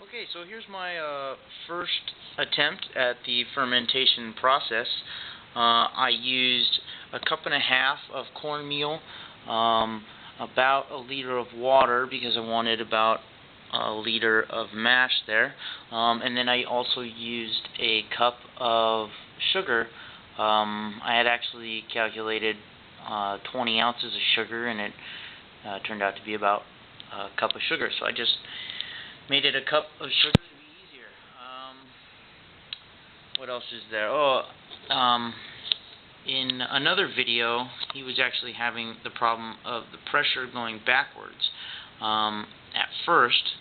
Okay, so here's my first attempt at the fermentation process. I used a cup and a half of cornmeal, about a liter of water because I wanted about a liter of mash there, and then I also used a cup of sugar. I had actually calculated 20 ounces of sugar, and it turned out to be about a cup of sugar, so I just made it a cup of sugar to be easier. What else is there? In another video, he was actually having the problem of the pressure going backwards at first,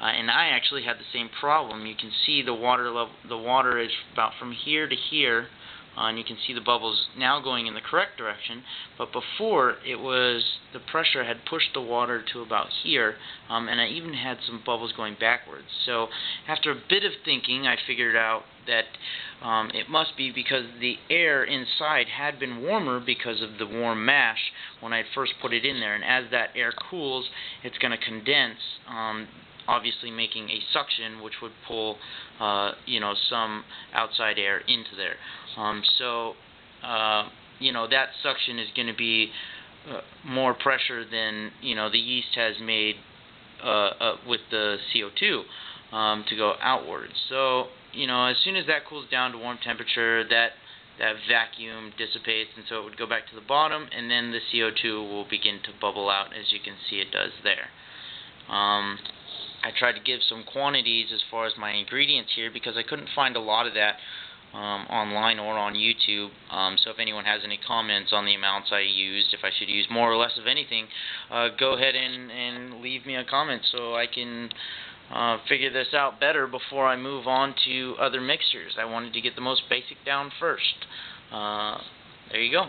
and I actually had the same problem. You can see the water level. The water is about from here to here. And you can see the bubbles now going in the correct direction, but before it was the pressure had pushed the water to about here, and I even had some bubbles going backwards. So after a bit of thinking, I figured out that it must be because the air inside had been warmer because of the warm mash when I had first put it in there, and as that air cools, it's going to condense, obviously making a suction which would pull some outside air into there. That suction is going to be more pressure than the yeast has made with the CO2 to go outwards. So as soon as that cools down to warm temperature, that vacuum dissipates, and so it would go back to the bottom, and then the CO2 will begin to bubble out, as you can see it does there. I tried to give some quantities as far as my ingredients here because I couldn't find a lot of that online or on YouTube. So if anyone has any comments on the amounts I used, if I should use more or less of anything, go ahead and leave me a comment so I can figure this out better before I move on to other mixtures. I wanted to get the most basic down first. There you go.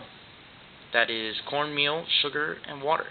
That is cornmeal, sugar, and water.